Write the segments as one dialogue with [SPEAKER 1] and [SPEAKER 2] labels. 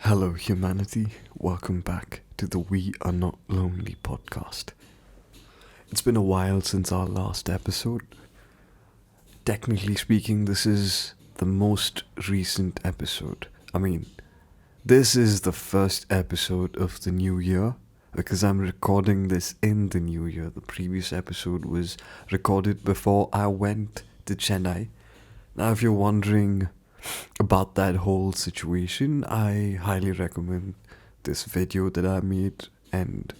[SPEAKER 1] Hello, humanity. Welcome back to the We Are Not Lonely podcast. It's been a while since our last episode. Technically speaking, this is the most recent episode. This is the first episode of the new year because I'm recording this in the new year. The previous episode was recorded before I went to Chennai. Now, if you're wondering about that whole situation, I highly recommend this video that I made, and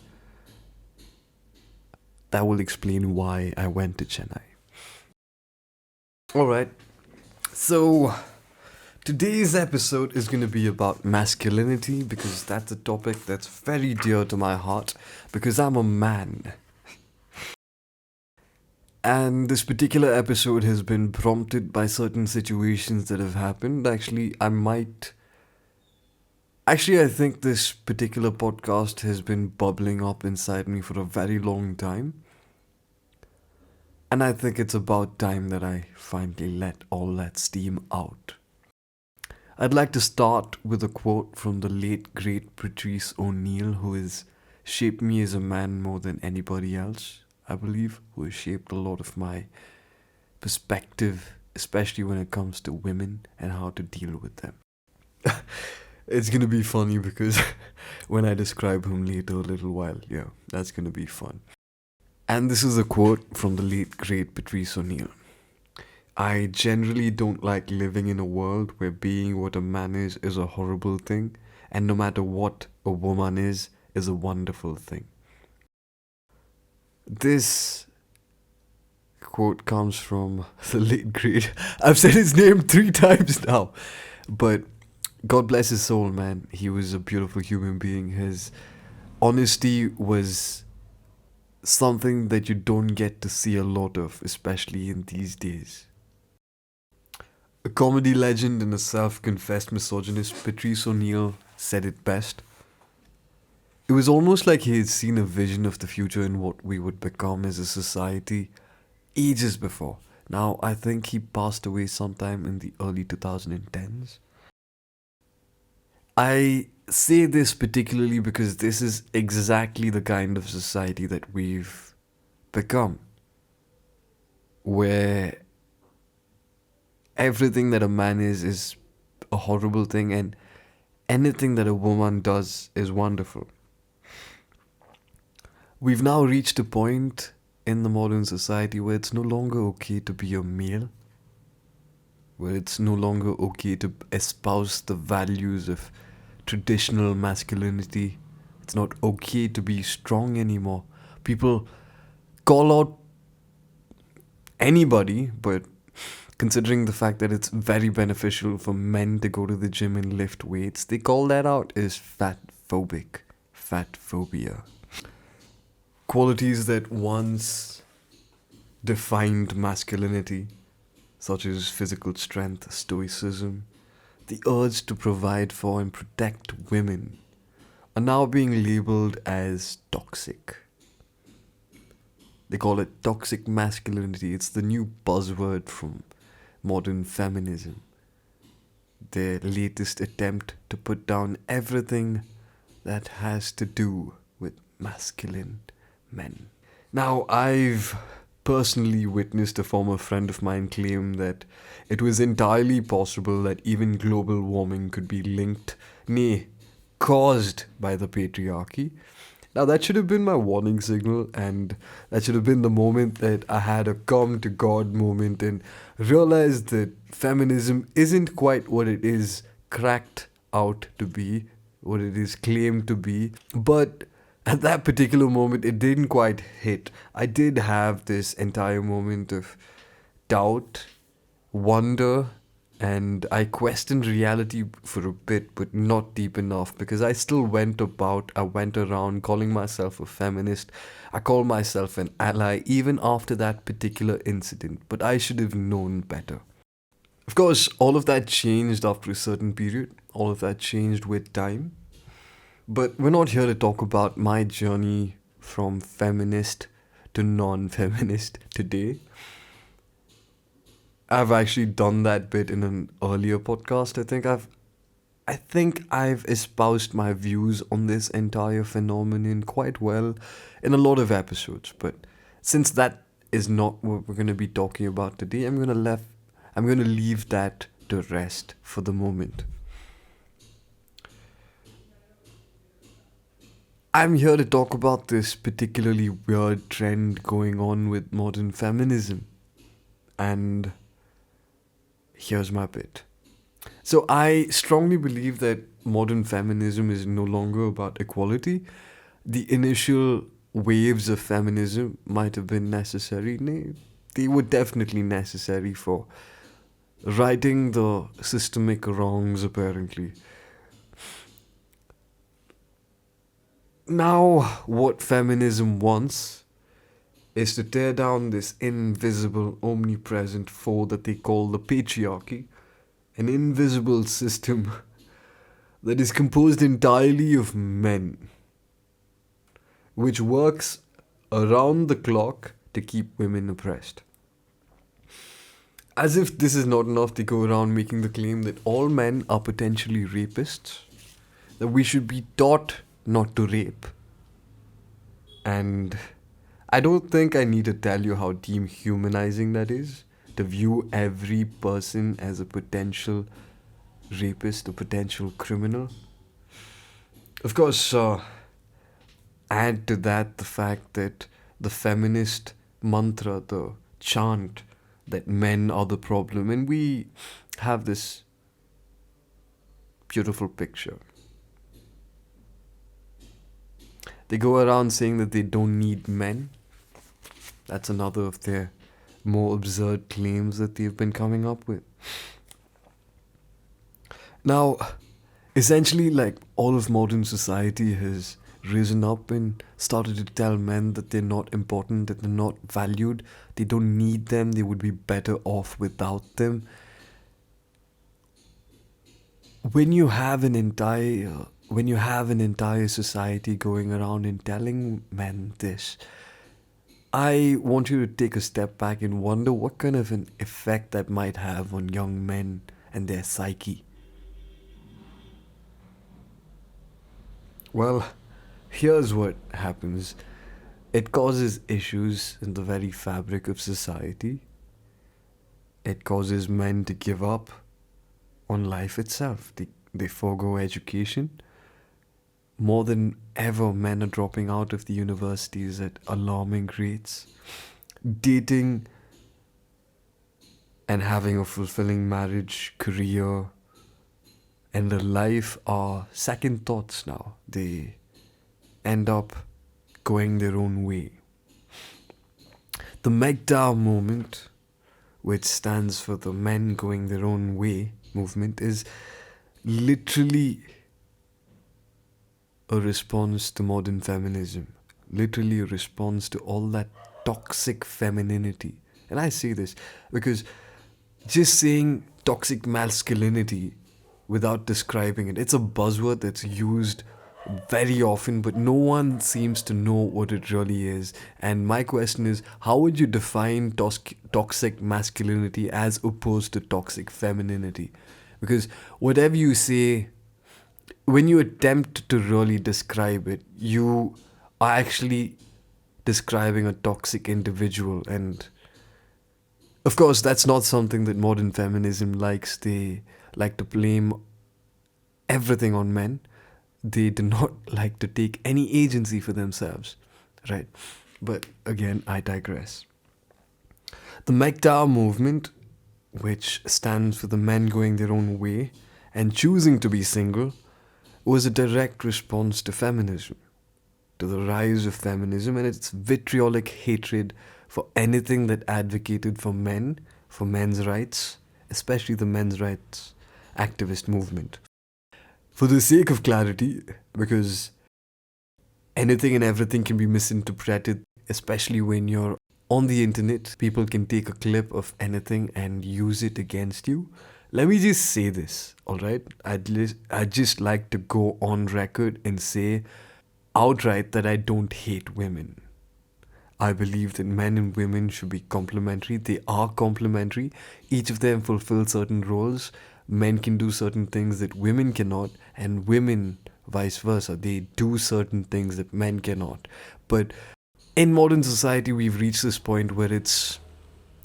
[SPEAKER 1] that will explain why I went to Chennai. Alright, so today's episode is going to be about masculinity because that's a topic that's very dear to my heart because I'm a man. And this particular episode has been prompted by certain situations that have happened. I think this particular podcast has been bubbling up inside me for a very long time. And I think it's about time that I finally let all that steam out. I'd like to start with a quote from the late great Patrice O'Neill, who has shaped me as a man more than anybody else, I believe, who has shaped a lot of my perspective, especially when it comes to women and how to deal with them. It's gonna be funny because when I describe him later a little while, that's gonna be fun. And this is a quote from the late great Patrice O'Neill. I generally don't like living in a world where being what a man is a horrible thing, and no matter what a woman is a wonderful thing. This quote comes from the late great. I've said his name 3 times now, but God bless his soul, man. He was a beautiful human being. His honesty was something that you don't get to see a lot of, especially in these days. A comedy legend and a self-confessed misogynist, Patrice O'Neill said it best. It was almost like he had seen a vision of the future and what we would become as a society ages before. Now, I think he passed away sometime in the early 2010s. I say this particularly because this is exactly the kind of society that we've become, where everything that a man is a horrible thing and anything that a woman does is wonderful. We've now reached a point in the modern society where it's no longer okay to be a male, where it's no longer okay to espouse the values of traditional masculinity. It's not okay to be strong anymore. People call out anybody, but considering the fact that it's very beneficial for men to go to the gym and lift weights, they call that out as fat phobia. Qualities that once defined masculinity, such as physical strength, stoicism, the urge to provide for and protect women, are now being labeled as toxic. They call it toxic masculinity. It's the new buzzword from modern feminism. Their latest attempt to put down everything that has to do with masculine men. Now, I've personally witnessed a former friend of mine claim that it was entirely possible that even global warming could be linked, caused by the patriarchy. Now, that should have been my warning signal, and that should have been the moment that I had a come to God moment and realized that feminism isn't quite what it is cracked out to be, what it is claimed to be. But at that particular moment, it didn't quite hit. I did have this entire moment of doubt, wonder, and I questioned reality for a bit, but not deep enough, because I still went around calling myself a feminist. I call myself an ally even after that particular incident, but I should have known better. Of course, all of that changed after a certain period. All of that changed with time. But we're not here to talk about my journey from feminist to non-feminist today. I've actually done that bit in an earlier podcast. I think I've I think I've espoused my views on this entire phenomenon quite well in a lot of episodes, but since that is not what we're going to be talking about today, I'm going to leave that to rest for the moment. I'm here to talk about this particularly weird trend going on with modern feminism. And here's my bit. So, I strongly believe that modern feminism is no longer about equality. The initial waves of feminism might have been necessary. Nay, they were definitely necessary for righting the systemic wrongs, apparently. Now, what feminism wants is to tear down this invisible, omnipresent foe that they call the patriarchy, an invisible system that is composed entirely of men, which works around the clock to keep women oppressed. As if this is not enough, they go around making the claim that all men are potentially rapists, that we should be taught not to rape. And I don't think I need to tell you how dehumanizing that is, to view every person as a potential rapist, a potential criminal. Of course, add to that the fact that the feminist mantra, the chant that men are the problem, and we have this beautiful picture. They go around saying that they don't need men. That's another of their more absurd claims that they've been coming up with. Now, essentially, like all of modern society has risen up and started to tell men that they're not important, that they're not valued, they don't need them, they would be better off without them. When you have an entire society going around and telling men this, I want you to take a step back and wonder what kind of an effect that might have on young men and their psyche. Well, here's what happens. It causes issues in the very fabric of society. It causes men to give up on life itself. They forego education. More than ever, men are dropping out of the universities at alarming rates. Dating and having a fulfilling marriage, career, and a life are second thoughts now. They end up going their own way. The MAGDA movement, which stands for the Men Going Their Own Way movement, is literally a response to modern feminism, literally a response to all that toxic femininity. And I say this because just saying toxic masculinity without describing it, it's a buzzword that's used very often, but no one seems to know what it really is. And my question is, how would you define toxic masculinity as opposed to toxic femininity? Because whatever you say, when you attempt to really describe it, you are actually describing a toxic individual. And of course, that's not something that modern feminism likes. They like to blame everything on men. They do not like to take any agency for themselves, right? But again, I digress. The MAGDA movement, which stands for the men going their own way and choosing to be single, was a direct response to feminism, to the rise of feminism and its vitriolic hatred for anything that advocated for men, for men's rights, especially the men's rights activist movement. For the sake of clarity, because anything and everything can be misinterpreted, especially when you're on the internet, people can take a clip of anything and use it against you. Let me just say this, alright? I'd just like to go on record and say outright that I don't hate women. I believe that men and women should be complementary. They are complementary. Each of them fulfill certain roles. men can do certain things that women cannot, and women vice versa. They do certain things that men cannot. But in modern society, we've reached this point where it's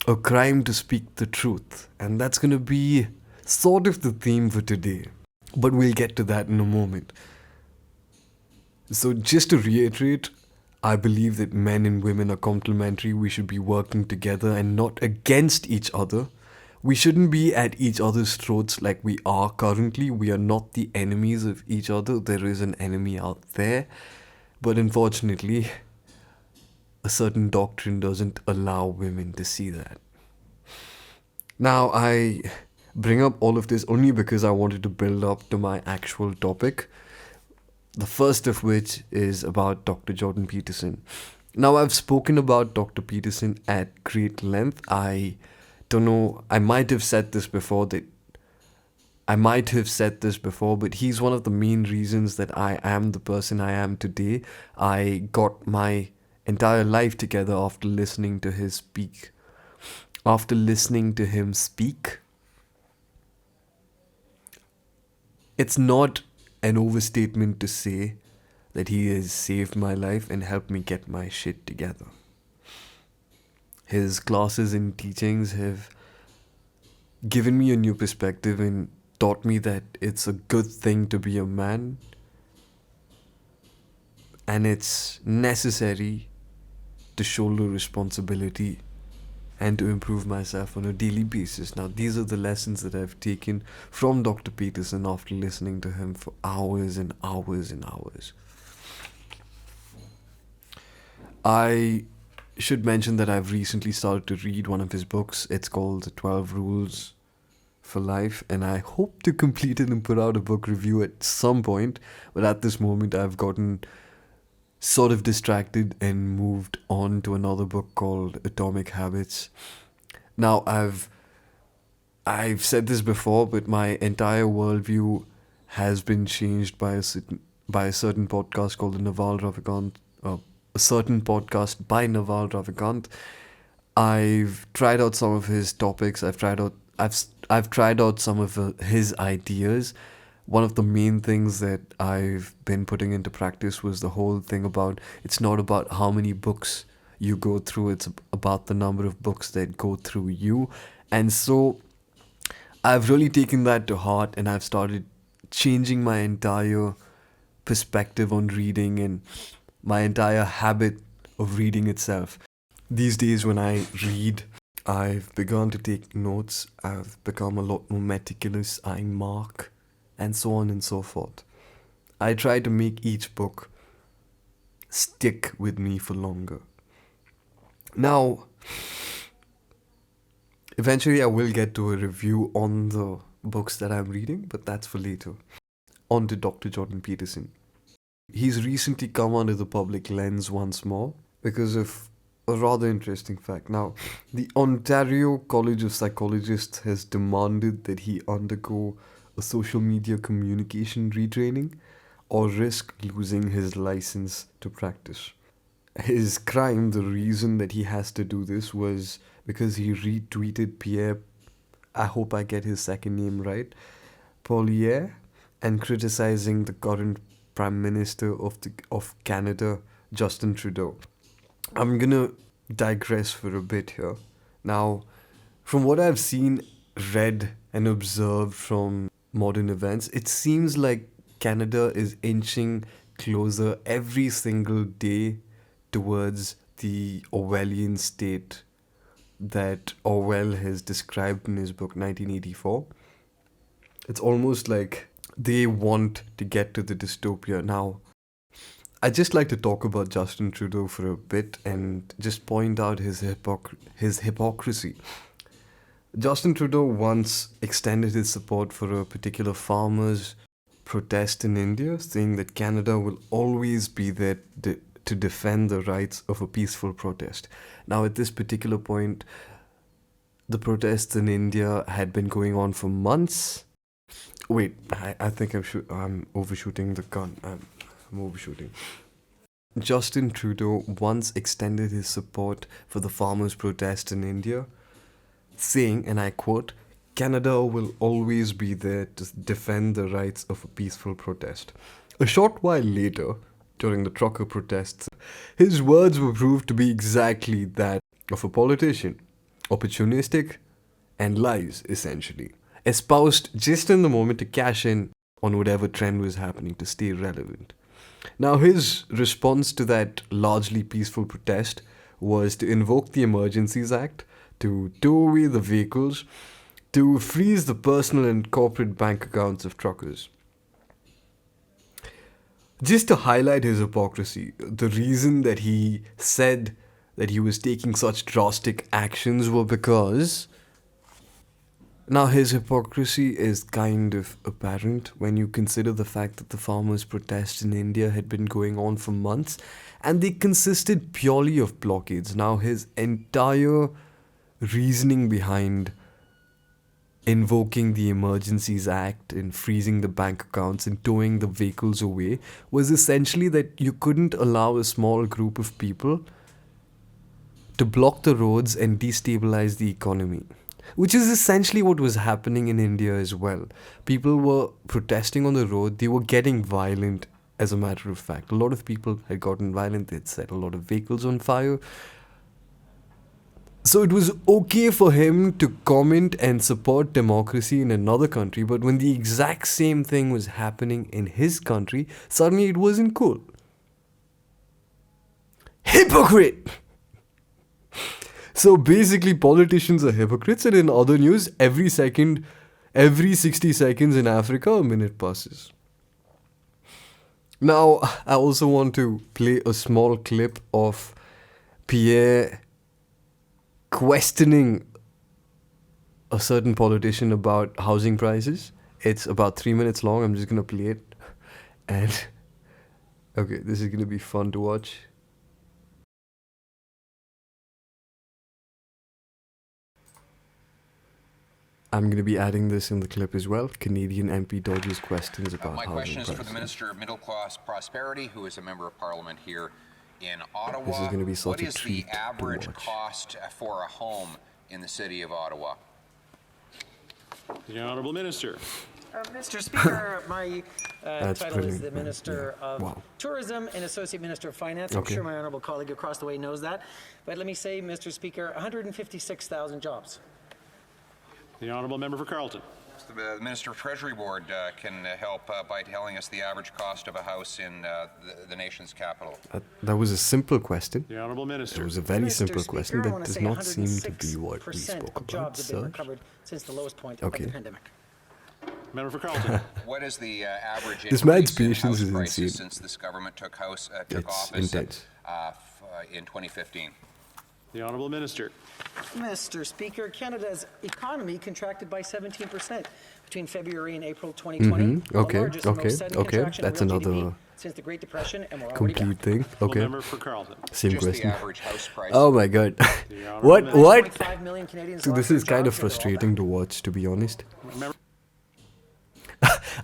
[SPEAKER 1] a crime to speak the truth. And that's going to be sort of the theme for today. But we'll get to that in a moment. So, just to reiterate, I believe that men and women are complementary. We should be working together and not against each other. We shouldn't be at each other's throats like we are currently. We are not the enemies of each other. There is an enemy out there. But unfortunately, a certain doctrine doesn't allow women to see that. Now, I bring up all of this only because I wanted to build up to my actual topic. The first of which is about Dr. Jordan Peterson. Now, I've spoken about Dr. Peterson at great length. I don't know, I might have said this before, but he's one of the main reasons that I am the person I am today. I got my entire life together after listening to him speak. It's not an overstatement to say that he has saved my life and helped me get my shit together. His classes and teachings have given me a new perspective and taught me that it's a good thing to be a man, and it's necessary to shoulder responsibility and to improve myself on a daily basis. Now, these are the lessons that I've taken from Dr. Peterson after listening to him for hours and hours and hours. I should mention that I've recently started to read one of his books. It's called The 12 Rules for Life, and I hope to complete it and put out a book review at some point. But at this moment, I've gotten sort of distracted and moved on to another book called Atomic Habits. Now, I've said this before, but my entire worldview has been changed by a certain podcast called the Naval Ravikant, a certain podcast by Naval Ravikant. I've tried out some of his topics. I've tried out some of his ideas. One of the main things that I've been putting into practice was the whole thing about it's not about how many books you go through, it's about the number of books that go through you. And so I've really taken that to heart, and I've started changing my entire perspective on reading and my entire habit of reading itself. These days when I read, I've begun to take notes. I've become a lot more meticulous. I mark, and so on and so forth. I try to make each book stick with me for longer. Now, eventually I will get to a review on the books that I'm reading, but that's for later. On to Dr. Jordan Peterson. He's recently come under the public lens once more because of a rather interesting fact. Now, the Ontario College of Psychologists has demanded that he undergo a social media communication retraining or risk losing his license to practice. His crime, the reason that he has to do this, was because he retweeted Pierre, I hope I get his second name right, Poilievre, and criticizing the current Prime Minister of Canada, Justin Trudeau. I'm gonna digress for a bit here. Now, from what I've seen, read, and observed from modern events, it seems like Canada is inching closer every single day towards the Orwellian state that Orwell has described in his book 1984. It's almost like they want to get to the dystopia. Now, I'd just like to talk about Justin Trudeau for a bit and just point out his hypocrisy. Justin Trudeau once extended his support for a particular farmers' protest in India, saying that Canada will always be there to defend the rights of a peaceful protest. Now, at this particular point, the protests in India had been going on for months. Wait, I think I'm overshooting the gun. I'm overshooting. Justin Trudeau once extended his support for the farmers' protest in India, saying, and I quote, Canada will always be there to defend the rights of a peaceful protest. A short while later, during the trucker protests, his words were proved to be exactly that of a politician. Opportunistic and lies, essentially. Espoused just in the moment to cash in on whatever trend was happening to stay relevant. Now, his response to that largely peaceful protest was to invoke the Emergencies Act, to tow away the vehicles, to freeze the personal and corporate bank accounts of truckers. Just to highlight his hypocrisy, the reason that he said that he was taking such drastic actions were because now his hypocrisy is kind of apparent when you consider the fact that the farmers' protests in India had been going on for months and they consisted purely of blockades. Now his entire reasoning behind invoking the Emergencies Act and freezing the bank accounts and towing the vehicles away was essentially that you couldn't allow a small group of people to block the roads and destabilize the economy, which is essentially what was happening in India as well. People were protesting on the road, they were getting violent, as a matter of fact. A lot of people had gotten violent, they'd set a lot of vehicles on fire. So it was okay for him to comment and support democracy in another country, but when the exact same thing was happening in his country, suddenly it wasn't cool. Hypocrite! So basically, politicians are hypocrites, and in other news, every 60 seconds in Africa, a minute passes. Now, I also want to play a small clip of Pierre questioning a certain politician about housing prices. It's about 3 minutes long. I'm just going to play it. And, okay, this is going to be fun to watch. I'm going to be adding this in the clip as well. Canadian MP dodges questions about housing prices.
[SPEAKER 2] My question is for the Minister of Middle Class Prosperity, who is a member of Parliament here in Ottawa.
[SPEAKER 1] This is going to be such a treat to watch.
[SPEAKER 2] What is the average cost for a home in the city of Ottawa?
[SPEAKER 3] The Honourable Minister.
[SPEAKER 4] Mr. Speaker, my title
[SPEAKER 1] brilliant,
[SPEAKER 4] is the Minister of Tourism and Associate Minister of Finance. I'm sure my honourable colleague across the way knows that. But let me say, Mr. Speaker, 156,000 jobs.
[SPEAKER 3] The Honourable Member for Carleton.
[SPEAKER 2] The Minister of Treasury Board can help by telling us the average cost of a house in the nation's capital.
[SPEAKER 1] That was a simple question.
[SPEAKER 3] The Honourable Minister.
[SPEAKER 1] It was a very
[SPEAKER 4] Mr.
[SPEAKER 1] simple
[SPEAKER 4] Speaker,
[SPEAKER 1] question that does not seem to be what we
[SPEAKER 4] 106%
[SPEAKER 1] spoke
[SPEAKER 4] of
[SPEAKER 1] about,
[SPEAKER 4] jobs have been
[SPEAKER 1] sir.
[SPEAKER 4] recovered since the lowest point of the pandemic.
[SPEAKER 3] Member for Carleton.
[SPEAKER 2] What is the average
[SPEAKER 1] This man's
[SPEAKER 2] increase in
[SPEAKER 1] patience
[SPEAKER 2] house
[SPEAKER 1] is
[SPEAKER 2] prices
[SPEAKER 1] insane.
[SPEAKER 2] since this government took office
[SPEAKER 1] intense.
[SPEAKER 2] In 2015?
[SPEAKER 3] The Honourable Minister.
[SPEAKER 4] Mr. Speaker, Canada's economy contracted by 17% between February and April 2020.
[SPEAKER 1] That's another
[SPEAKER 4] since the Great Depression, and we're
[SPEAKER 1] complete thing. Okay.
[SPEAKER 3] Member for Carleton.
[SPEAKER 1] Same
[SPEAKER 2] Just
[SPEAKER 1] question.
[SPEAKER 2] the average house price.
[SPEAKER 1] Oh my god. What?
[SPEAKER 4] 9.5 million Canadians
[SPEAKER 1] So this
[SPEAKER 4] lost
[SPEAKER 1] is
[SPEAKER 4] their
[SPEAKER 1] kind of
[SPEAKER 4] jobs, and they're all
[SPEAKER 1] frustrating to watch, to be honest.
[SPEAKER 3] Member.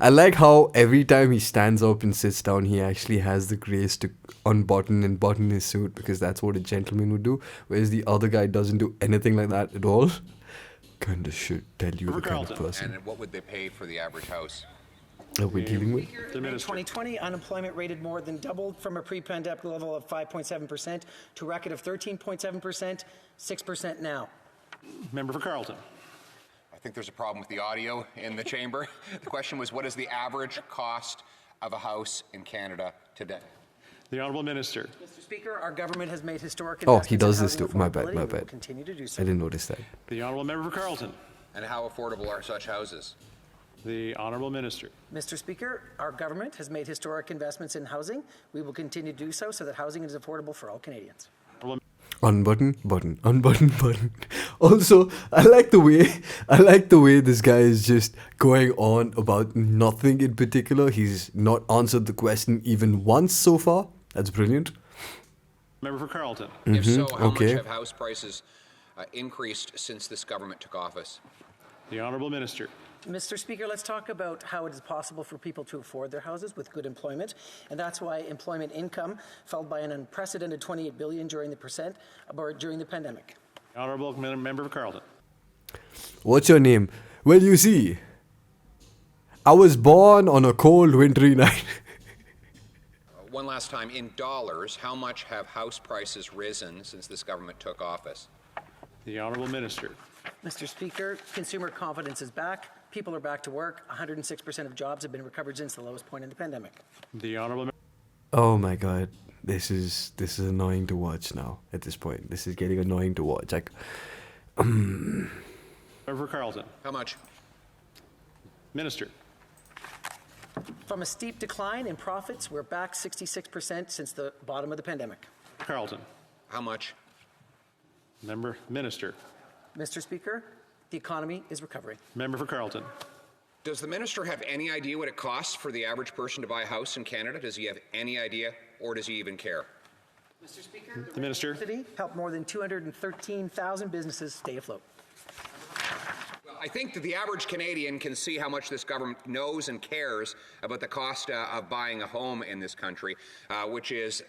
[SPEAKER 1] I like how every time he stands up and sits down, he actually has the grace to unbutton and button his suit, because that's what a gentleman would do, whereas the other guy doesn't do anything like that at all. Kinda should tell you the kind of person
[SPEAKER 2] And what would they pay for the average house?
[SPEAKER 1] that we're dealing with.
[SPEAKER 3] The
[SPEAKER 4] In
[SPEAKER 3] Minister.
[SPEAKER 4] 2020, unemployment rated more than doubled from a pre-pandemic level of 5.7% to a record of 13.7%, 6% now.
[SPEAKER 3] Member for Carleton.
[SPEAKER 2] I think there's a problem with the audio in the chamber. The question was, what is the average cost of a house in Canada today?
[SPEAKER 3] The Honourable Minister.
[SPEAKER 4] Mr. Speaker, our government has made historic
[SPEAKER 1] Oh,
[SPEAKER 4] investments
[SPEAKER 1] he does
[SPEAKER 4] in
[SPEAKER 1] this
[SPEAKER 4] housing
[SPEAKER 1] too. My bad,
[SPEAKER 4] affordability
[SPEAKER 1] my
[SPEAKER 4] and will
[SPEAKER 1] bad.
[SPEAKER 4] continue to do
[SPEAKER 1] I
[SPEAKER 4] so.
[SPEAKER 1] didn't notice that.
[SPEAKER 3] The Honourable Member for Carleton.
[SPEAKER 2] And how affordable are such houses?
[SPEAKER 3] The Honourable Minister.
[SPEAKER 4] Mr. Speaker, our government has made historic investments in housing. We will continue to do so that housing is affordable for all Canadians.
[SPEAKER 1] Unbutton, button, unbutton, button. Also, I like the way this guy is just going on about nothing in particular. He's not answered the question even once so far. That's brilliant.
[SPEAKER 3] Member for Carleton.
[SPEAKER 2] If so, how much have house prices increased since this government took office?
[SPEAKER 3] The Honourable Minister.
[SPEAKER 4] Mr. Speaker, let's talk about how it is possible for people to afford their houses with good employment, and that's why employment income fell by an unprecedented $28 billion during the pandemic.
[SPEAKER 3] Honourable Member for Carleton.
[SPEAKER 1] What's your name? Well, you see, I was born on a cold, wintry night.
[SPEAKER 2] One last time, in dollars, how much have house prices risen since this government took office?
[SPEAKER 3] The Honourable Minister.
[SPEAKER 4] Mr. Speaker, consumer confidence is back. People are back to work. 106% of jobs have been recovered since the lowest point in the pandemic.
[SPEAKER 3] The Honourable
[SPEAKER 1] Oh my god, this is annoying to watch now. At this point, this is getting annoying to watch. Like,
[SPEAKER 3] Member for Carleton.
[SPEAKER 2] How much?
[SPEAKER 3] Minister.
[SPEAKER 4] From a steep decline in profits, we're back 66% since the bottom of the pandemic.
[SPEAKER 3] Carleton.
[SPEAKER 2] How much?
[SPEAKER 3] Member Minister.
[SPEAKER 4] Mr. Speaker, the economy is recovering.
[SPEAKER 3] Member for Carleton.
[SPEAKER 2] Does the minister have any idea what it costs for the average person to buy a house in Canada? Does he have any idea, or does he even care?
[SPEAKER 4] Mr. Speaker,
[SPEAKER 3] The Minister.
[SPEAKER 4] city helped more than 213,000 businesses stay afloat.
[SPEAKER 2] Well, I think that the average Canadian can see how much this government knows and cares about the cost of buying a home in this country, which is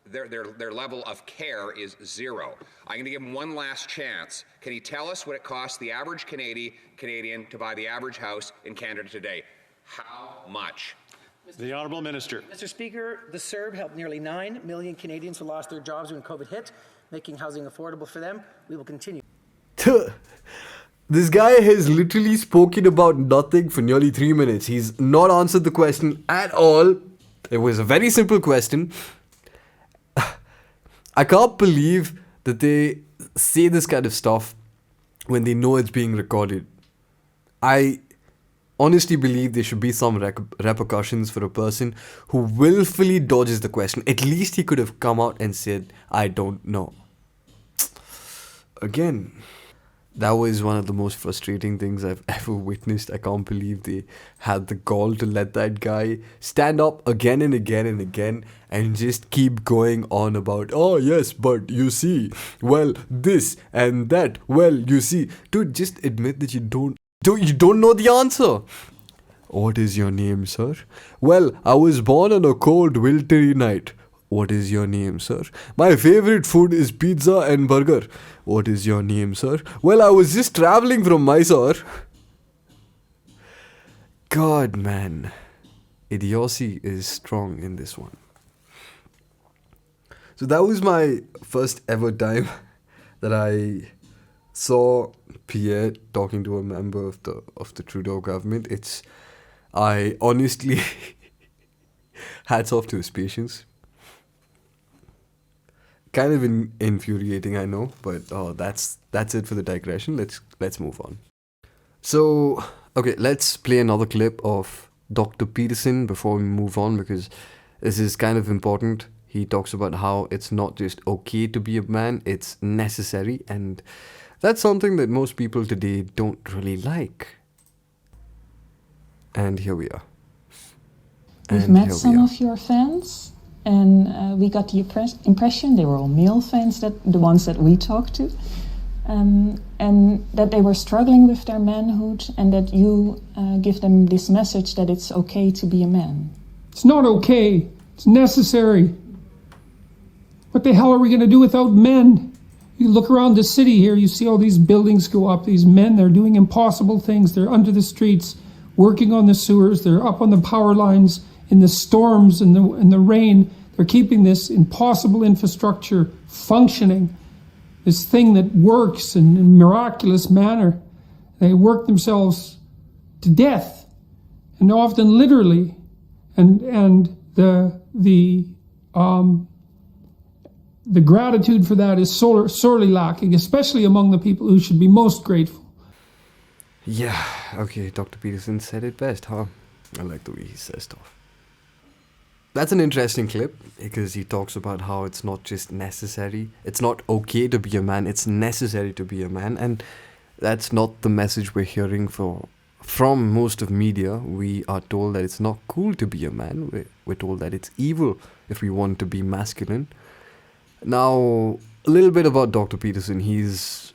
[SPEAKER 2] their level of care is zero. I'm going to give him one last chance. Can he tell us what it costs the average Canadian to buy the average house in Canada today? How much?
[SPEAKER 3] The Honourable Minister.
[SPEAKER 4] Mr. Speaker, the CERB helped nearly 9 million Canadians who lost their jobs when COVID hit, making housing affordable for them. We will continue.
[SPEAKER 1] This guy has literally spoken about nothing for nearly 3 minutes. He's not answered the question at all. It was a very simple question. I can't believe that they say this kind of stuff when they know it's being recorded. I honestly believe there should be some repercussions for a person who willfully dodges the question. At least he could have come out and said, I don't know. Again, that was one of the most frustrating things I've ever witnessed. I can't believe they had the gall to let that guy stand up again and again and again and just keep going on about, oh yes, but you see, well, this and that, well, you see. Dude, just admit that you don't know the answer. What is your name, sir? Well, I was born on a cold, wintry night. What is your name, sir? My favorite food is pizza and burger. What is your name, sir? Well, I was just traveling from Mysore. God, man. Idiocy is strong in this one. So that was my first ever time that I saw Pierre talking to a member of the Trudeau government. I honestly hats off to his patience. Kind of infuriating, I know, but that's it for the digression. Let's move on. So, okay, let's play another clip of Dr. Peterson before we move on, because this is kind of important. He talks about how it's not just okay to be a man, it's necessary, and that's something that most people today don't really like. And here we are.
[SPEAKER 5] We've met some of your fans, and we got the impression they were all male fans, the ones that we talked to, and that they were struggling with their manhood, and that you give them this message that it's okay to be a man.
[SPEAKER 6] It's not okay. It's necessary. What the hell are we going to do without men? You look around the city here, you see all these buildings go up. These men, they're doing impossible things. They're under the streets, working on the sewers. They're up on the power lines in the storms and the rain. They're keeping this impossible infrastructure functioning, this thing that works in a miraculous manner. They work themselves to death, and often literally, and the gratitude for that is sorely lacking, especially among the people who should be most grateful.
[SPEAKER 1] Yeah, okay, Dr. Peterson said it best, huh? I like the way he says stuff. That's an interesting clip, because he talks about how it's not just necessary, it's not okay to be a man, it's necessary to be a man, and that's not the message we're hearing from most of media. We are told that it's not cool to be a man, we're told that it's evil if we want to be masculine. Now, a little bit about Dr. Peterson. He was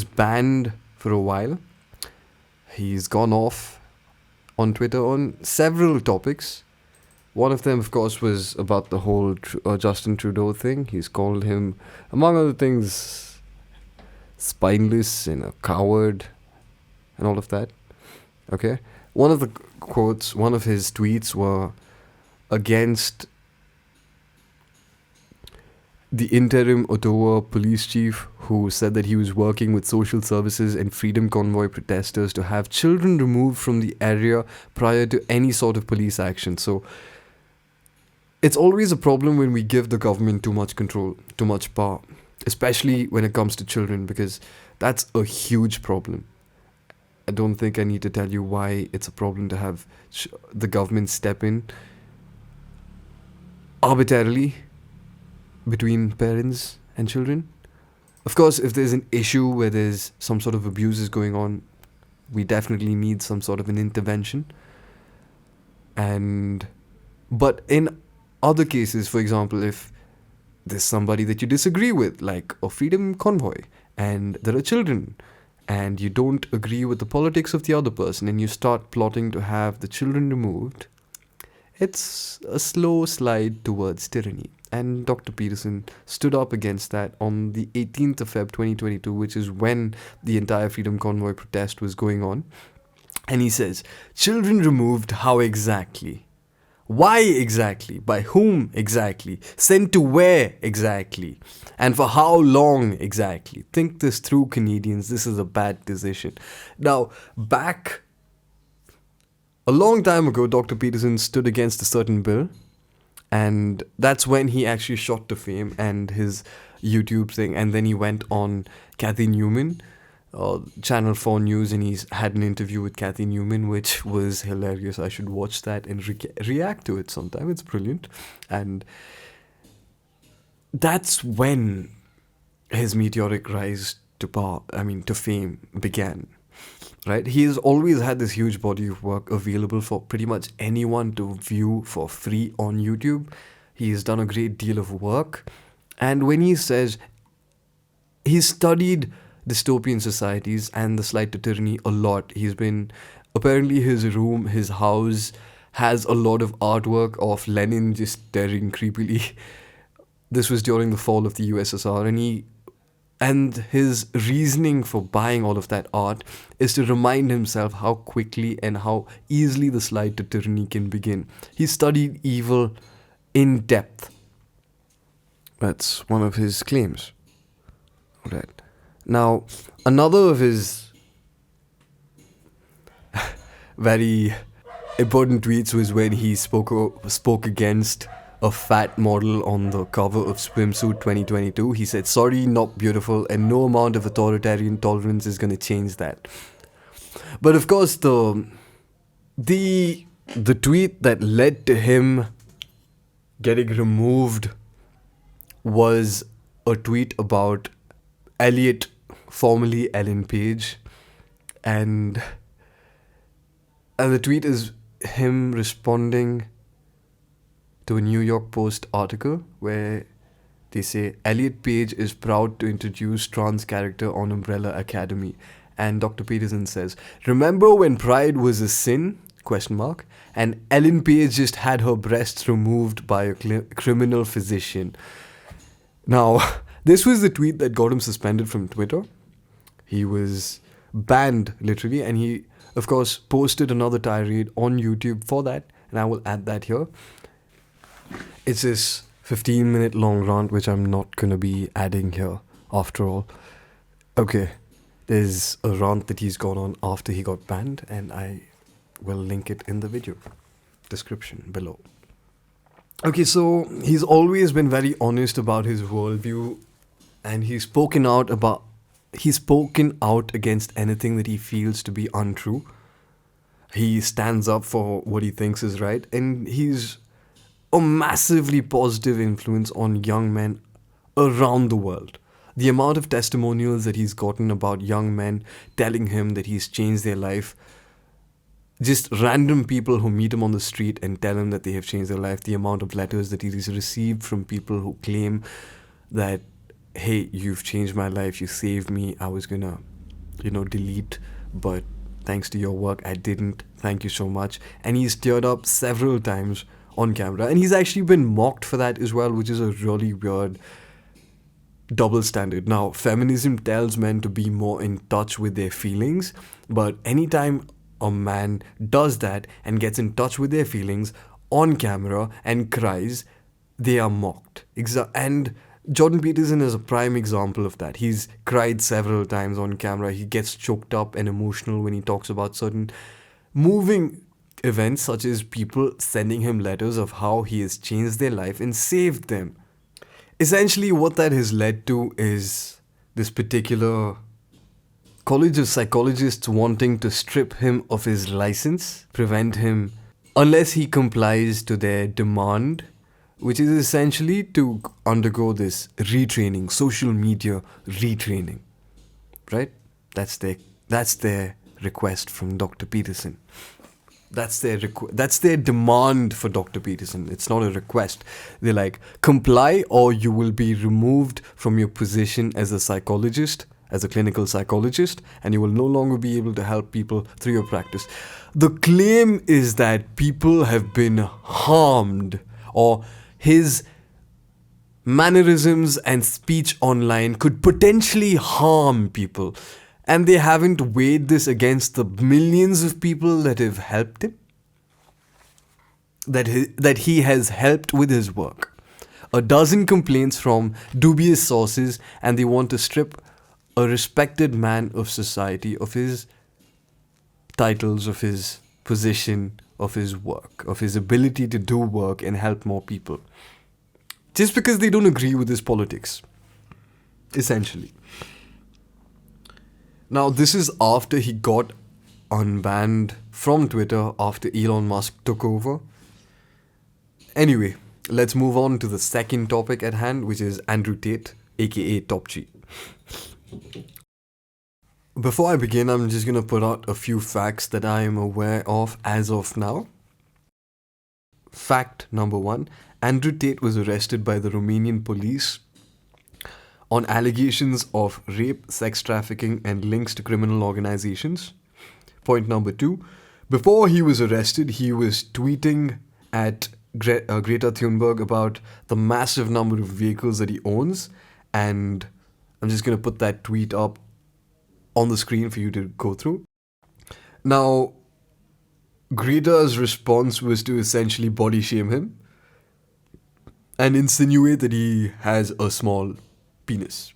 [SPEAKER 1] banned for a while. He's gone off on Twitter on several topics. One of them, of course, was about the whole Justin Trudeau thing. He's called him, among other things, spineless and a coward. and all of that. Okay? One of the quotes, one of his tweets were against the interim Ottawa police chief who said that he was working with social services and freedom convoy protesters to have children removed from the area prior to any sort of police action. So it's always a problem when we give the government too much control, too much power, especially when it comes to children, because that's a huge problem. I don't think I need to tell you why it's a problem to have the government step in arbitrarily between parents and children. Of course, if there's an issue where there's some sort of abuse is going on, we definitely need some sort of an intervention. But in other cases, for example, if there's somebody that you disagree with, like a freedom convoy, and there are children, and you don't agree with the politics of the other person, and you start plotting to have the children removed, it's a slow slide towards tyranny. And Dr. Peterson stood up against that on the 18th of Feb 2022, which is when the entire Freedom Convoy protest was going on. And he says, children removed, how exactly? Why exactly? By whom exactly? Sent to where exactly? And for how long exactly? Think this through, Canadians. This is a bad decision. Now, back a long time ago, Dr. Peterson stood against a certain bill. And that's when he actually shot to fame and his YouTube thing. And then he went on Kathy Newman, Channel 4 News, and he's had an interview with Kathy Newman, which was hilarious. I should watch that and react to it sometime. It's brilliant. And that's when his meteoric rise to fame began. Right? He has always had this huge body of work available for pretty much anyone to view for free on YouTube. He has done a great deal of work. And when he says he's studied dystopian societies and the slide to tyranny a lot, apparently his room, his house has a lot of artwork of Lenin just staring creepily. This was during the fall of the USSR, and his reasoning for buying all of that art is to remind himself how quickly and how easily the slide to tyranny can begin. He studied evil in depth. That's one of his claims. Right. Now, another of his very important tweets was when he spoke against a fat model on the cover of Swimsuit 2022. He said, sorry, not beautiful, and no amount of authoritarian tolerance is going to change that. But of course, the tweet that led to him getting removed was a tweet about Elliot, formerly Ellen Page, and the tweet is him responding to a New York Post article where they say, Elliot Page is proud to introduce trans character on Umbrella Academy. And Dr. Peterson says, remember when pride was a sin? ? And Ellen Page just had her breasts removed by a criminal physician. Now, this was the tweet that got him suspended from Twitter. He was banned, literally, and he, of course, posted another tirade on YouTube for that, and I will add that here. It's this 15-minute long rant, which I'm not going to be adding here, after all. Okay, there's a rant that he's gone on after he got banned, and I will link it in the video description below. Okay, so he's always been very honest about his worldview, and he's spoken out against anything that he feels to be untrue. He stands up for what he thinks is right, and he's a massively positive influence on young men around the world. The amount of testimonials that he's gotten about young men telling him that he's changed their life, just random people who meet him on the street and tell him that they have changed their life, the amount of letters that he's received from people who claim that, hey, you've changed my life, you saved me, I was gonna, delete, but thanks to your work, I didn't, thank you so much. And he's teared up several times on camera, and he's actually been mocked for that as well, which is a really weird double standard. Now, feminism tells men to be more in touch with their feelings, but anytime a man does that and gets in touch with their feelings on camera and cries, they are mocked. And Jordan Peterson is a prime example of that. He's cried several times on camera. He gets choked up and emotional when he talks about certain moving events, such as people sending him letters of how he has changed their life and saved them. Essentially, what that has led to is this particular college of psychologists wanting to strip him of his license, prevent him, unless he complies to their demand, which is essentially to undergo this retraining, social media retraining, right? That's their request from Dr. Peterson. That's their demand for Dr. Peterson. It's not a request. They're like, comply or you will be removed from your position as a psychologist, as a clinical psychologist, and you will no longer be able to help people through your practice. The claim is that people have been harmed, or his mannerisms and speech online could potentially harm people. And they haven't weighed this against the millions of people that have helped him, that he has helped with his work. A dozen complaints from dubious sources, and they want to strip a respected man of society of his titles, of his position, of his work, of his ability to do work and help more people. Just because they don't agree with his politics, essentially. Now, this is after he got unbanned from Twitter after Elon Musk took over. Anyway, let's move on to the second topic at hand, which is Andrew Tate, aka Top G. Before I begin, I'm just going to put out a few facts that I am aware of as of now. Fact number 1, Andrew Tate was arrested by the Romanian police on allegations of rape, sex trafficking, and links to criminal organizations. Point number 2, before he was arrested, he was tweeting at Greta Thunberg about the massive number of vehicles that he owns, and I'm just going to put that tweet up on the screen for you to go through. Now, Greta's response was to essentially body shame him and insinuate that he has a small penis.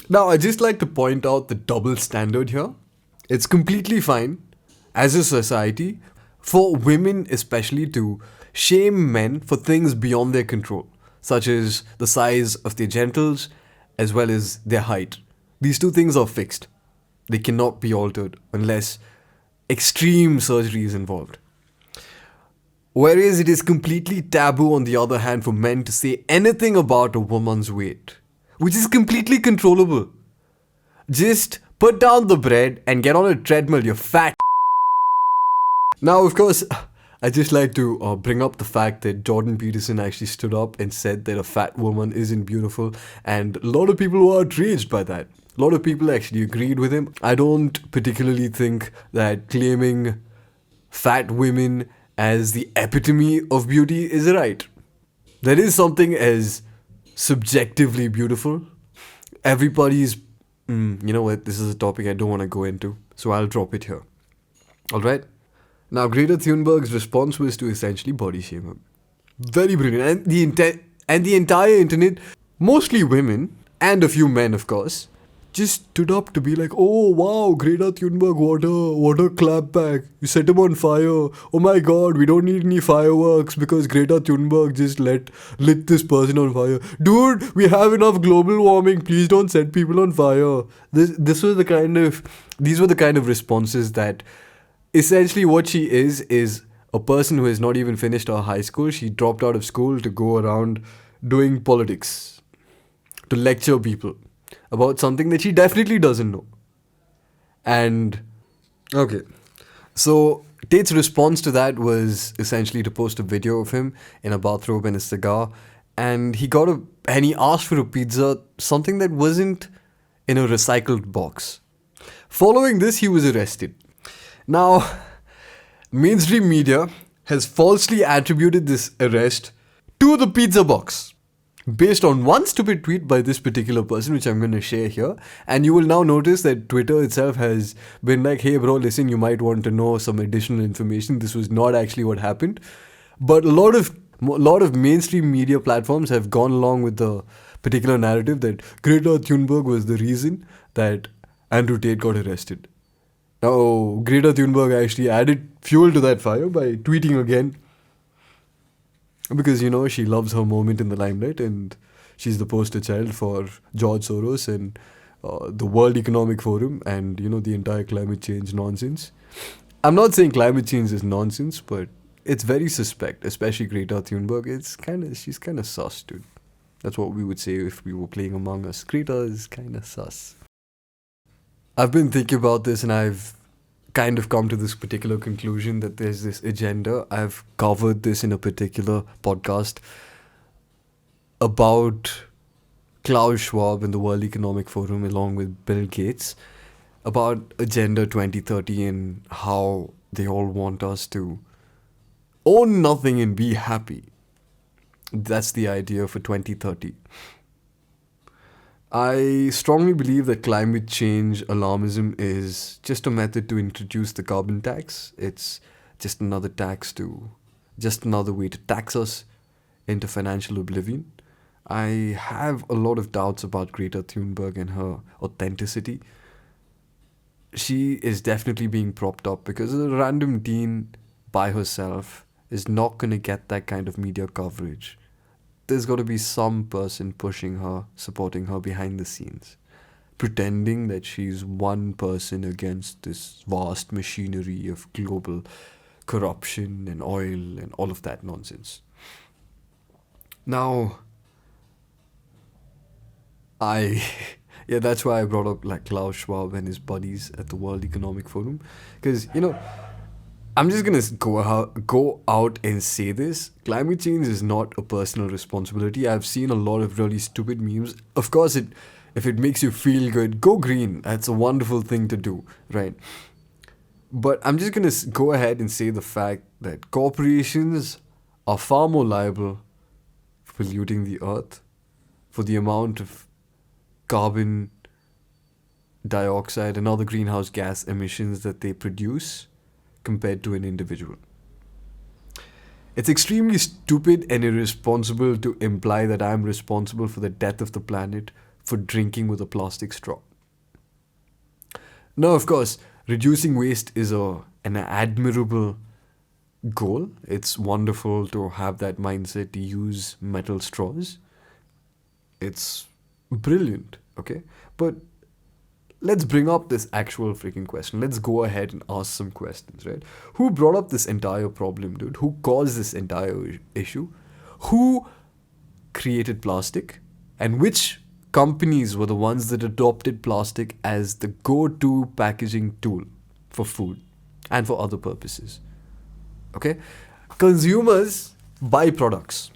[SPEAKER 1] Now, I'd just like to point out the double standard here. It's completely fine as a society for women especially to shame men for things beyond their control, such as the size of their genitals as well as their height. These two things are fixed. They cannot be altered unless extreme surgery is involved. Whereas it is completely taboo, on the other hand, for men to say anything about a woman's weight, which is completely controllable. Just put down the bread and get on a treadmill, you fat. Now, of course, I just like to bring up the fact that Jordan Peterson actually stood up and said that a fat woman isn't beautiful, and a lot of people were outraged by that. A lot of people actually agreed with him. I don't particularly think that claiming fat women as the epitome of beauty is right. There is something as subjectively beautiful. Everybody's... you know what? This is a topic I don't want to go into, so I'll drop it here. Alright? Now, Greta Thunberg's response was to essentially body shame him. Very brilliant. And the entire internet, mostly women, and a few men, of course, just stood up to be like, oh wow, Greta Thunberg, what a clapback. You set him on fire. Oh my god, we don't need any fireworks because Greta Thunberg just lit this person on fire. Dude, we have enough global warming. Please don't set people on fire. These were the kind of responses that essentially what she is a person who has not even finished her high school. She dropped out of school to go around doing politics, to lecture people about something that she definitely doesn't know. And, okay. So, Tate's response to that was essentially to post a video of him in a bathrobe and a cigar. And he asked for a pizza, something that wasn't in a recycled box. Following this, he was arrested. Now, mainstream media has falsely attributed this arrest to the pizza box. based on one stupid tweet by this particular person, which I'm going to share here. And you will now notice that Twitter itself has been like, hey bro, listen, you might want to know some additional information. This was not actually what happened. But a lot of mainstream media platforms have gone along with the particular narrative that Greta Thunberg was the reason that Andrew Tate got arrested. Now, Greta Thunberg actually added fuel to that fire by tweeting again. Because, she loves her moment in the limelight, and she's the poster child for George Soros and the World Economic Forum and, the entire climate change nonsense. I'm not saying climate change is nonsense, but it's very suspect, especially Greta Thunberg. She's kind of sus, dude. That's what we would say if we were playing Among Us. Greta is kind of sus. I've been thinking about this, and I've kind of come to this particular conclusion that there's this agenda. I've covered this in a particular podcast about Klaus Schwab and the World Economic Forum along with Bill Gates about Agenda 2030 and how they all want us to own nothing and be happy. That's the idea for 2030. I strongly believe that climate change alarmism is just a method to introduce the carbon tax. It's just another way to tax us into financial oblivion. I have a lot of doubts about Greta Thunberg and her authenticity. She is definitely being propped up because a random teen by herself is not going to get that kind of media coverage. There's got to be some person pushing her, supporting her behind the scenes, pretending that she's one person against this vast machinery of global corruption and oil and all of that nonsense. Now, that's why I brought up like Klaus Schwab and his buddies at the World Economic Forum, because I'm just going to go out and say this. Climate change is not a personal responsibility. I've seen a lot of really stupid memes. Of course, if it makes you feel good, go green. That's a wonderful thing to do, right? But I'm just going to go ahead and say the fact that corporations are far more liable for polluting the earth, for the amount of carbon dioxide and other greenhouse gas emissions that they produce compared to an individual. It's extremely stupid and irresponsible to imply that I'm responsible for the death of the planet for drinking with a plastic straw. Now, of course, reducing waste is an admirable goal. It's wonderful to have that mindset to use metal straws. It's brilliant, okay? But let's bring up this actual freaking question. Let's go ahead and ask some questions, right? Who brought up this entire problem, dude? Who caused this entire issue? Who created plastic? And which companies were the ones that adopted plastic as the go-to packaging tool for food and for other purposes? Okay? Consumers buy products.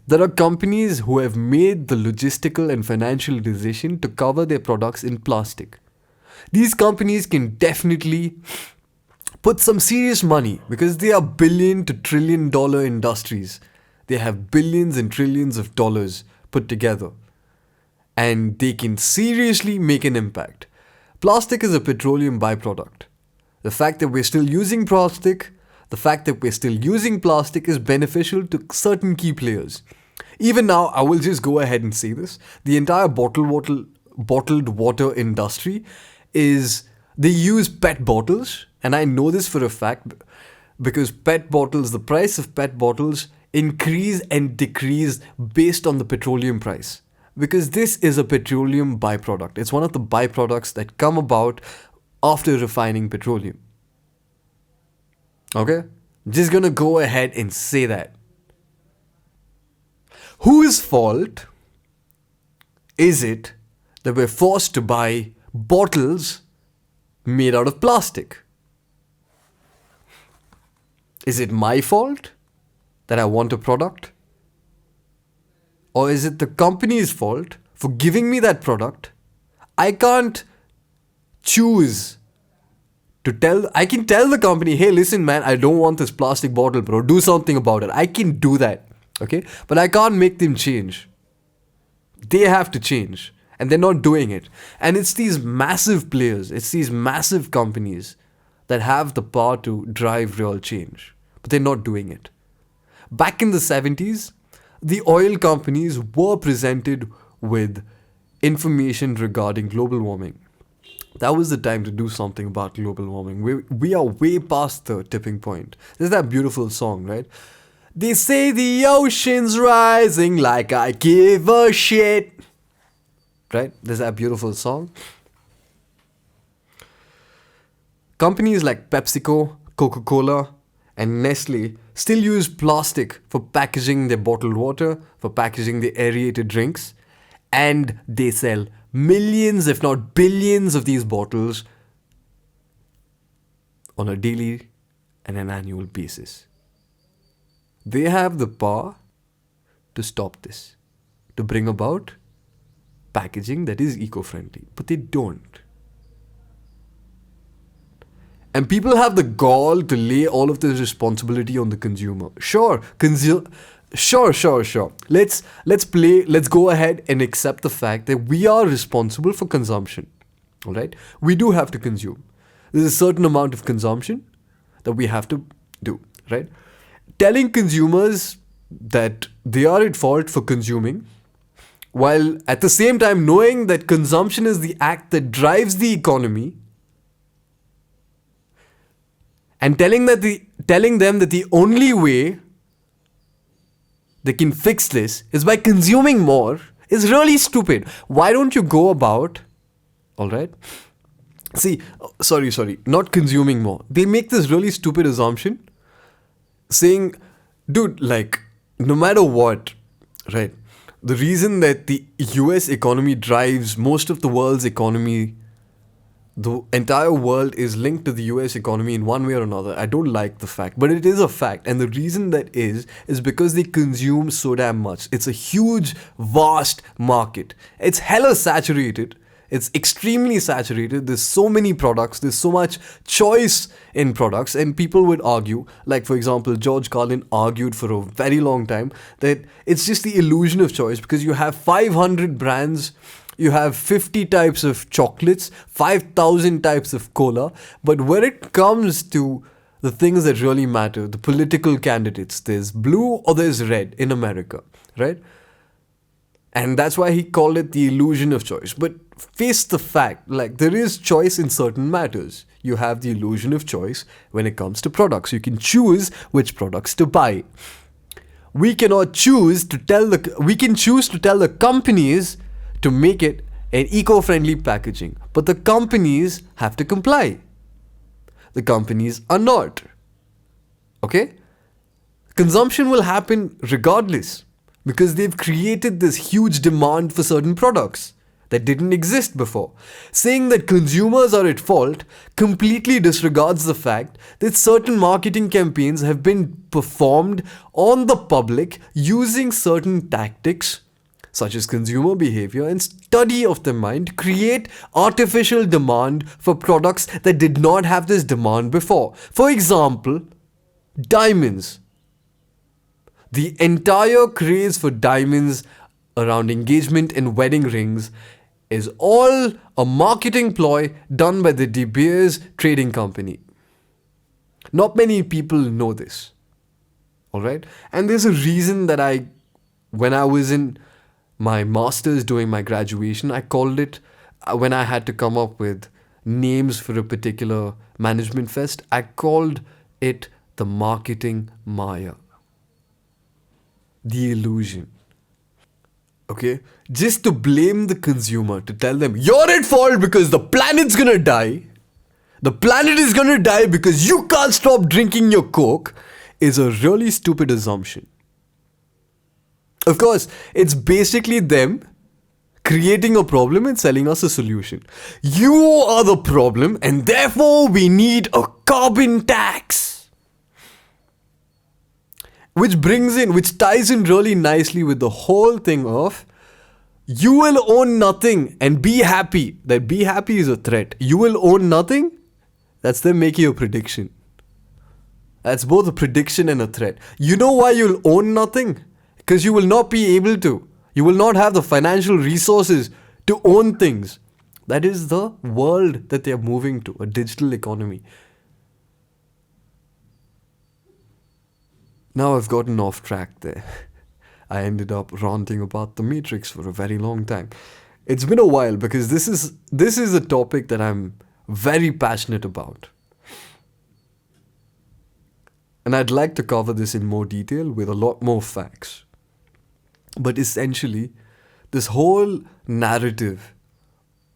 [SPEAKER 1] There are companies who have made the logistical and financial decision to cover their products in plastic. These companies can definitely put some serious money because they are billion to trillion dollar industries. They have billions and trillions of dollars put together. And they can seriously make an impact. Plastic is a petroleum byproduct. The fact that we're still using plastic is beneficial to certain key players. Even now, I will just go ahead and say this. The entire bottled water industry they use PET bottles. And I know this for a fact because the price of PET bottles increase and decrease based on the petroleum price. Because this is a petroleum byproduct. It's one of the byproducts that come about after refining petroleum. Okay? Just gonna go ahead and say that. Whose fault is it that we're forced to buy bottles made out of plastic? Is it my fault that I want a product? Or is it the company's fault for giving me that product? I can't choose I can tell the company, hey, listen, man, I don't want this plastic bottle, bro. Do something about it. I can do that. Okay? But I can't make them change. They have to change. And they're not doing it. And it's these massive players, it's these massive companies that have the power to drive real change. But they're not doing it. Back in the 70s, the oil companies were presented with information regarding global warming. That was the time to do something about global warming. We are way past the tipping point. There's that beautiful song, right? They say the ocean's rising like I give a shit. Right? There's that beautiful song. Companies like PepsiCo, Coca-Cola, and Nestle still use plastic for packaging their bottled water, for packaging their aerated drinks, and they sell millions, if not billions, of these bottles on a daily and an annual basis. They have the power to stop this, to bring about packaging that is eco-friendly, but they don't. And people have the gall to lay all of this responsibility on the consumer. Sure. Let's go ahead and accept the fact that we are responsible for consumption. All right? We do have to consume. There's a certain amount of consumption that we have to do, right? Telling consumers that they are at fault for consuming, while at the same time knowing that consumption is the act that drives the economy, and telling them that the only way they can fix this is by consuming more is really stupid. Why don't you go about, alright? Not consuming more. They make this really stupid assumption saying, dude, like, no matter what, right? The reason that the US economy drives most of the world's economy, the entire world is linked to the US economy in one way or another. I don't like the fact, but it is a fact. And the reason that is because they consume so damn much. It's a huge, vast market. It's hella saturated. It's extremely saturated. There's so many products. There's so much choice in products. And people would argue, like for example, George Carlin argued for a very long time that it's just the illusion of choice because you have 500 brands, you have 50 types of chocolates, 5,000 types of cola. But when it comes to the things that really matter, the political candidates, there's blue or there's red in America, right? And that's why he called it the illusion of choice. But face the fact, like there is choice in certain matters. You have the illusion of choice when it comes to products. You can choose which products to buy. We can choose to tell the companies to make it an eco-friendly packaging. But the companies have to comply. The companies are not. Okay? Consumption will happen regardless. Because they've created this huge demand for certain products that didn't exist before. Saying that consumers are at fault completely disregards the fact that certain marketing campaigns have been performed on the public using certain tactics, such as consumer behavior and study of the mind, to create artificial demand for products that did not have this demand before. For example, diamonds. The entire craze for diamonds around engagement and wedding rings is all a marketing ploy done by the De Beers trading company. Not many people know this. Alright? And there's a reason that when I was in my master's doing my graduation, I called it, when I had to come up with names for a particular management fest, I called it the marketing Maya. The illusion. Okay? Just to blame the consumer, to tell them, you're at fault because the planet's gonna die. The planet is gonna die because you can't stop drinking your Coke, is a really stupid assumption. Of course, it's basically them creating a problem and selling us a solution. You are the problem and therefore we need a carbon tax. Which ties in really nicely with the whole thing of you will own nothing and be happy. That be happy is a threat. You will own nothing, that's them making a prediction. That's both a prediction and a threat. You know why you'll own nothing? Because you will not be able to. You will not have the financial resources to own things. That is the world that they are moving to, a digital economy. Now I've gotten off track there. I ended up ranting about the Matrix for a very long time. It's been a while because this is a topic that I'm very passionate about. And I'd like to cover this in more detail with a lot more facts. But essentially, this whole narrative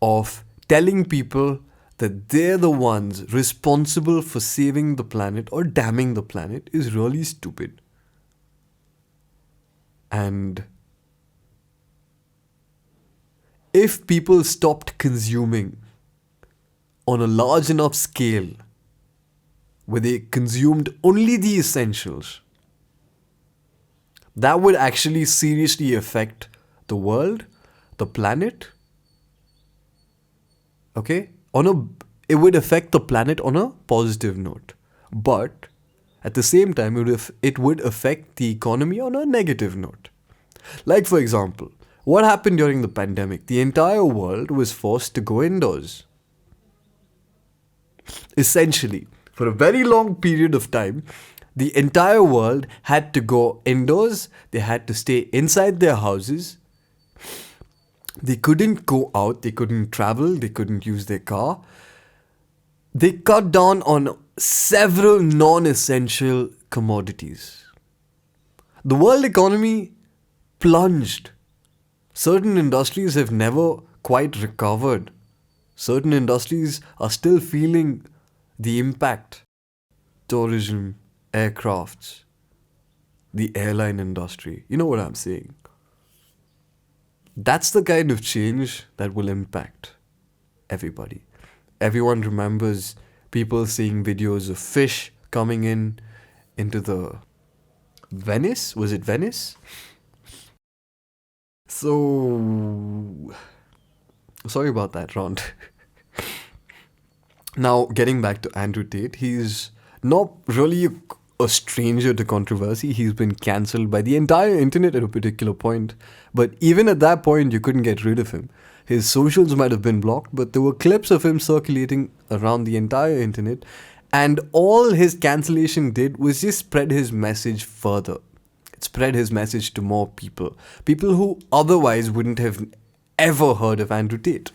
[SPEAKER 1] of telling people that they're the ones responsible for saving the planet or damning the planet is really stupid. And if people stopped consuming on a large enough scale, where they consumed only the essentials, that would actually seriously affect the world, the planet. Okay? It would affect the planet on a positive note. But at the same time, it would affect the economy on a negative note. Like, for example, what happened during the pandemic? The entire world was forced to go indoors. Essentially, for a very long period of time, the entire world had to go indoors. They had to stay inside their houses. They couldn't go out. They couldn't travel. They couldn't use their car. They cut down on several non-essential commodities. The world economy plunged. Certain industries have never quite recovered. Certain industries are still feeling the impact. Tourism, aircrafts, the airline industry. You know what I'm saying? That's the kind of change that will impact everybody. Everyone remembers people seeing videos of fish coming into the Venice? Was it Venice? So, sorry about that, Ron. Now, getting back to Andrew Tate, he's not really a stranger to controversy. He's been cancelled by the entire internet at a particular point. But even at that point, you couldn't get rid of him. His socials might have been blocked, but there were clips of him circulating around the entire internet. And all his cancellation did was just spread his message further. It spread his message to more people. People who otherwise wouldn't have ever heard of Andrew Tate.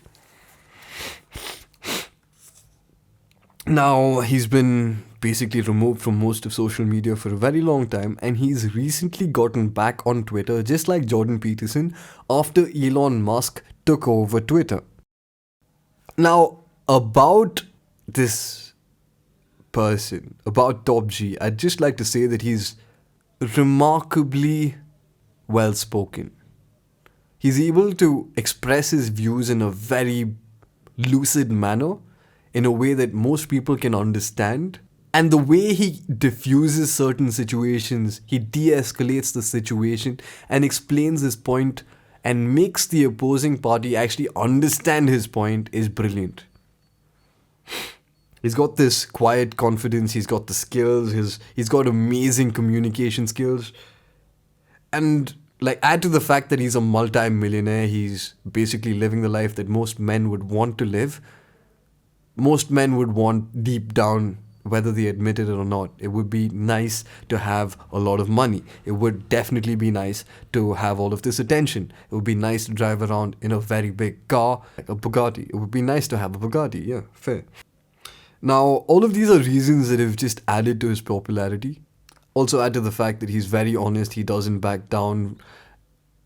[SPEAKER 1] Now, he's been basically removed from most of social media for a very long time, and he's recently gotten back on Twitter, just like Jordan Peterson, after Elon Musk took over Twitter. Now, about this person, about Top G, I'd just like to say that he's remarkably well-spoken. He's able to express his views in a very lucid manner, in a way that most people can understand. And the way he diffuses certain situations, he de-escalates the situation and explains his point and makes the opposing party actually understand his point is brilliant. He's got this quiet confidence, he's got the skills, he's got amazing communication skills. And add to the fact that he's a multi-millionaire, he's basically living the life that most men would want to live. Most men would want deep down, whether they admit it or not. It would be nice to have a lot of money. It would definitely be nice to have all of this attention. It would be nice to drive around in a very big car, like a Bugatti. It would be nice to have a Bugatti, yeah, fair. Now, all of these are reasons that have just added to his popularity. Also add to the fact that he's very honest, he doesn't back down.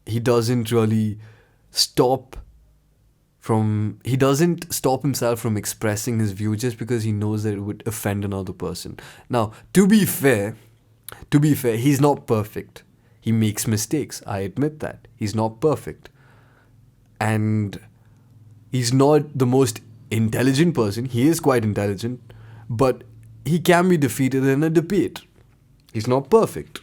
[SPEAKER 1] He doesn't really stop himself from expressing his view just because he knows that it would offend another person. Now, to be fair, he's not perfect. He makes mistakes. I admit that. He's not perfect. And he's not the most intelligent person. He is quite intelligent, but he can be defeated in a debate. He's not perfect.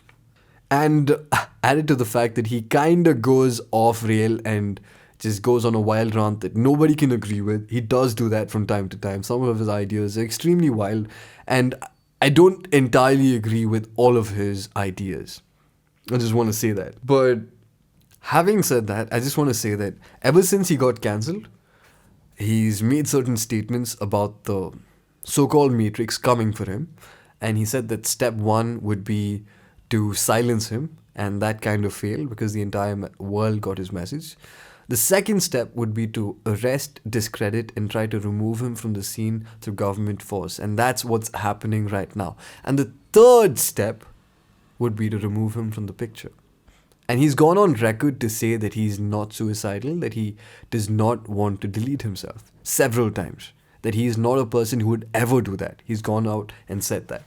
[SPEAKER 1] And added to the fact that he kind of goes off rail and just goes on a wild rant that nobody can agree with. He does do that from time to time. Some of his ideas are extremely wild, and I don't entirely agree with all of his ideas. I just want to say that. But having said that, I just want to say that ever since he got cancelled, he's made certain statements about the so-called Matrix coming for him. And he said that step one would be to silence him, and that kind of failed because the entire world got his message. The second step would be to arrest, discredit, and try to remove him from the scene through government force. And that's what's happening right now. And the third step would be to remove him from the picture. And he's gone on record to say that he's not suicidal, that he does not want to delete himself several times, that he is not a person who would ever do that. He's gone out and said that.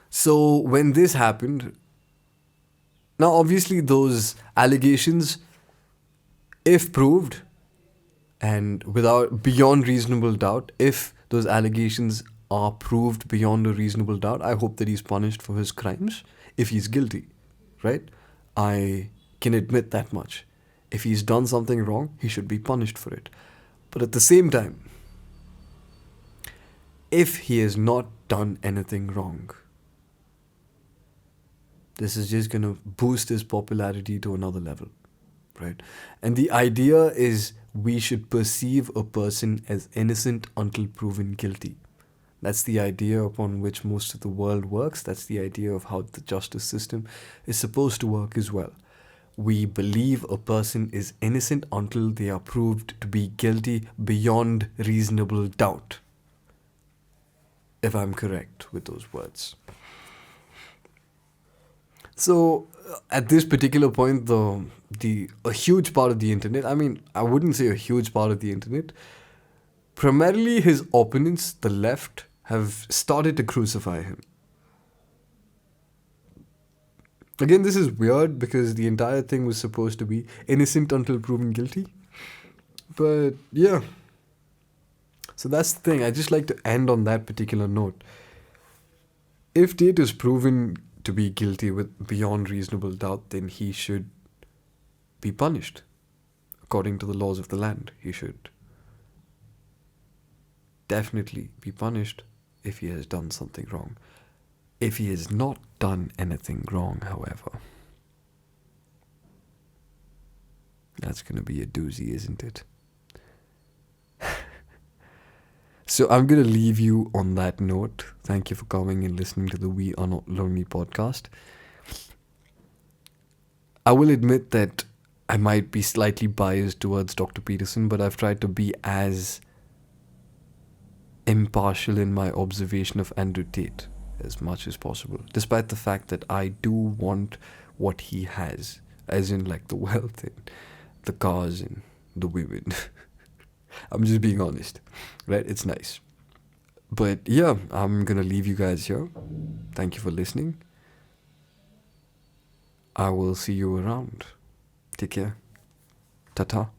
[SPEAKER 1] So when this happened, now obviously those allegations, if proved and without beyond reasonable doubt, if those allegations are proved beyond a reasonable doubt, I hope that he's punished for his crimes if he's guilty, right? I can admit that much. If he's done something wrong, he should be punished for it. But at the same time, if he has not done anything wrong, this is just going to boost his popularity to another level, right? And the idea is we should perceive a person as innocent until proven guilty. That's the idea upon which most of the world works. That's the idea of how the justice system is supposed to work as well. We believe a person is innocent until they are proved to be guilty beyond reasonable doubt. If I'm correct with those words. So at this particular point, a huge part of the internet, I mean, I wouldn't say a huge part of the internet, primarily his opponents, the left, have started to crucify him. Again, this is weird because the entire thing was supposed to be innocent until proven guilty. But yeah. So that's the thing. I just like to end on that particular note. If Tate is proven to be guilty with beyond reasonable doubt, then he should be punished. According to the laws of the land, he should definitely be punished if he has done something wrong. If he has not done anything wrong, however, that's going to be a doozy, isn't it? So I'm going to leave you on that note. Thank you for coming and listening to the We Are Not Lonely podcast. I will admit that I might be slightly biased towards Dr. Peterson, but I've tried to be as impartial in my observation of Andrew Tate as much as possible, despite the fact that I do want what he has, as in like the wealth and the cars and the women. I'm just being honest, right? It's nice. But yeah, I'm gonna leave you guys here. Thank you for listening. I will see you around. Take care. Ta-ta.